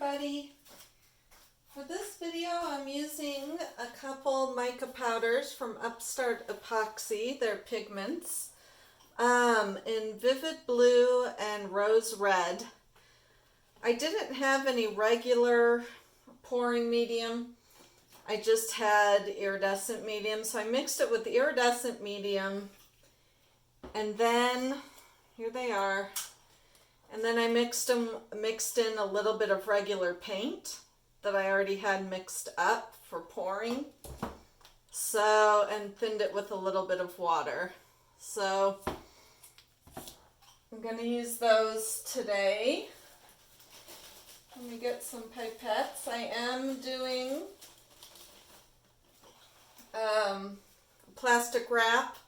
everybody. For this video I'm using a couple mica powders from Upstart Epoxy. They're pigments in Vivid Blue and Rose Red. I didn't have any regular pouring medium. I just had iridescent medium, so I mixed it with the iridescent medium, and then here they are. And then I mixed in a little bit of regular paint that I already had mixed up for pouring. So, and thinned it with a little bit of water. So I'm going to use those today. Let me get some pipettes. I am doing plastic wrap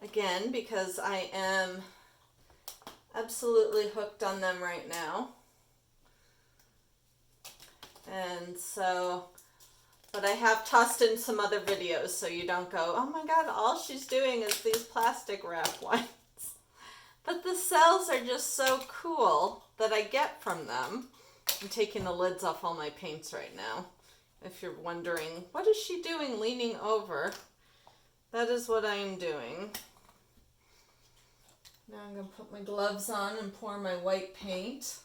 again because I am absolutely hooked on them right now. And so, but I have tossed in some other videos so you don't go, oh my god, all she's doing is these plastic wrap ones. But the cells are just so cool that I get from them. I'm taking the lids off all my paints right now. If you're wondering, what is she doing leaning over? That is what I am doing. Now I'm going to put my gloves on and pour my white paint.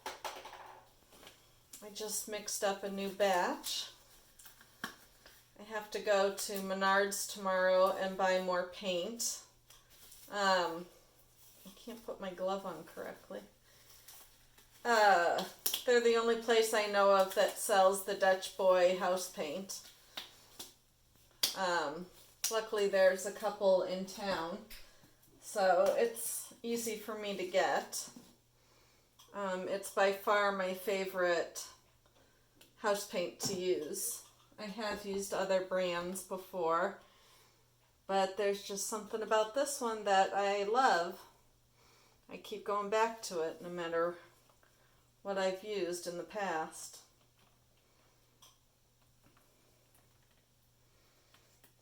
I just mixed up a new batch. I have to go to Menards tomorrow and buy more paint. I can't put my glove on correctly. They're the only place I know of that sells the Dutch Boy house paint. Luckily there's a couple in town, so it's easy for me to get. It's by far my favorite house paint to use. I have used other brands before, but there's just something about this one that I love. I keep going back to it no matter what I've used in the past.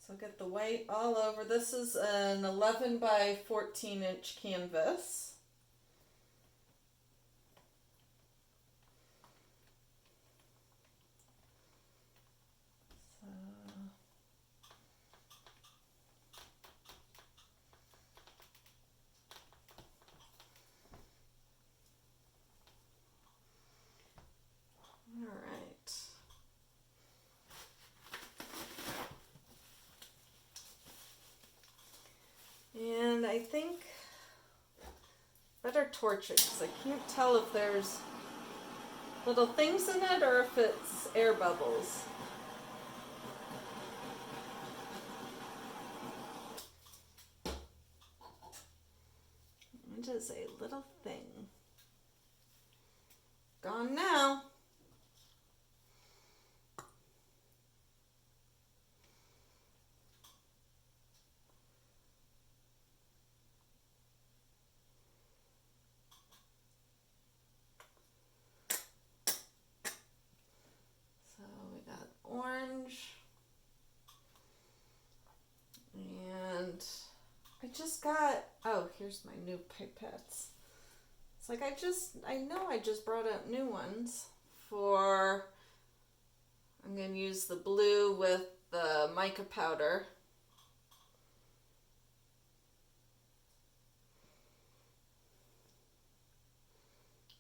So get the white all over. This is an 11 by 14 inch canvas. And I think better torch it because I can't tell if there's little things in it or if it's air bubbles. It is a little thing. Gone now. Orange, and I just got, oh, here's my new pipettes. It's like I know I just brought out new ones for, I'm going to use the blue with the mica powder.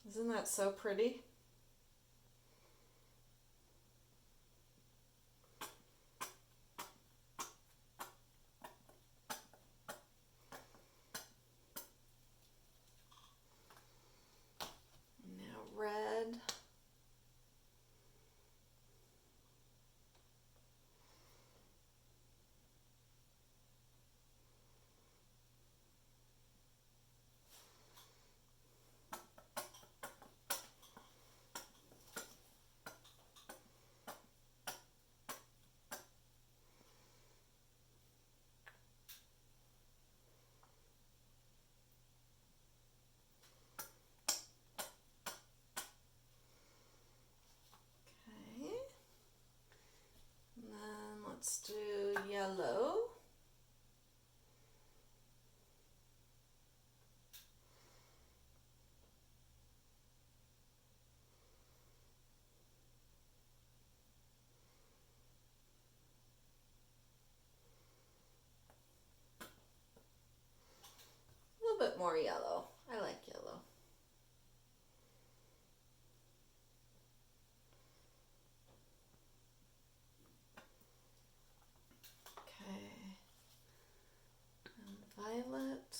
Isn't that so pretty? Red. more yellow. I like yellow. Okay. And violet.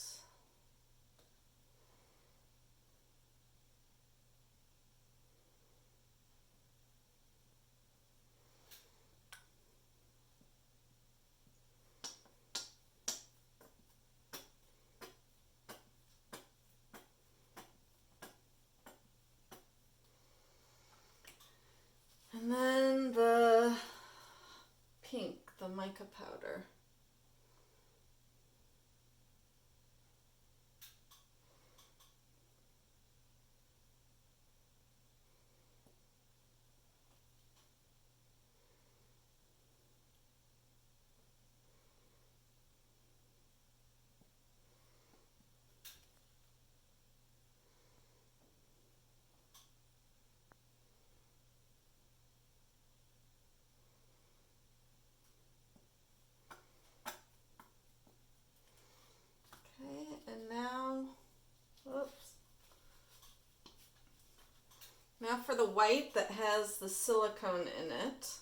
And then the pink, the mica powder. Okay, and now, oops. Now for the white that has the silicone in it.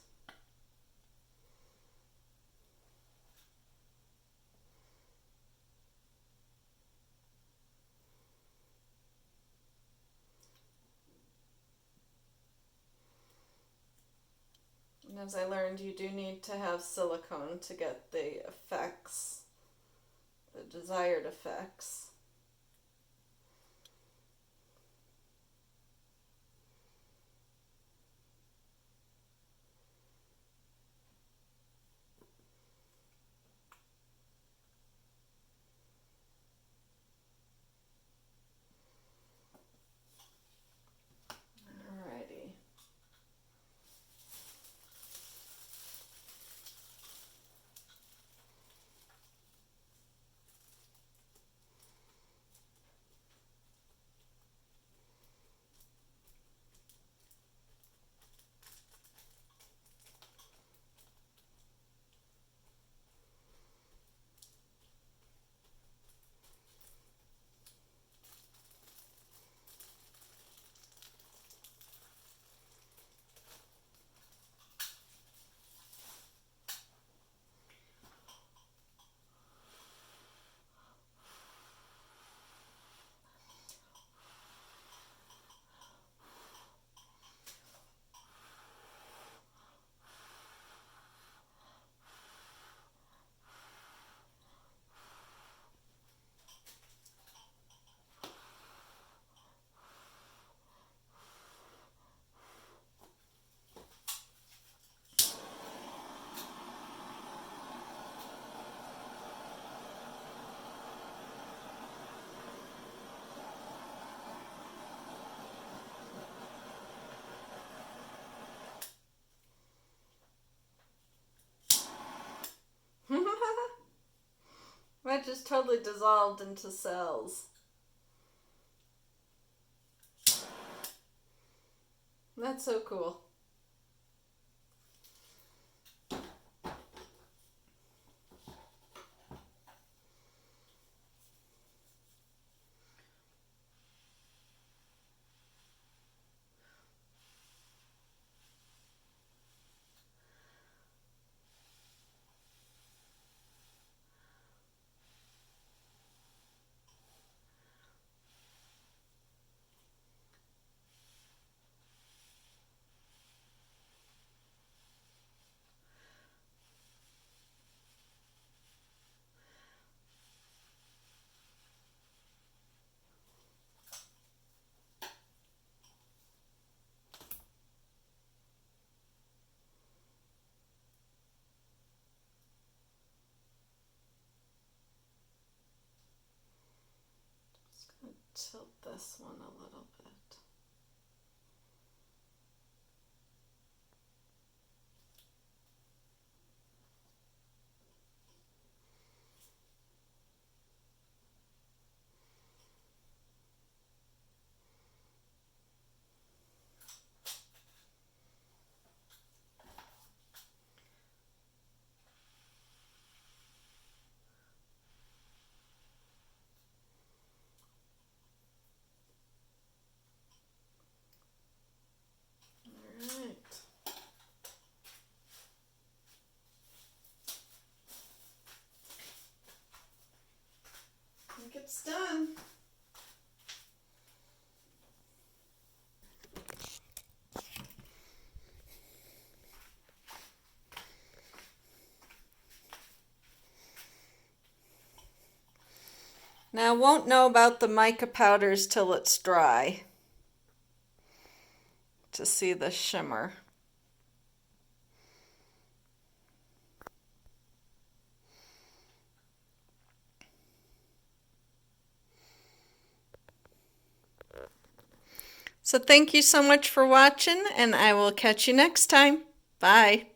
And as I learned, you do need to have silicone to get the effects, the desired effects. Alrighty. That just totally dissolved into cells. That's so cool. Tilt this one a little bit. Now, I won't know about the mica powders till it's dry to see the shimmer. So thank you so much for watching, and I will catch you next time. Bye.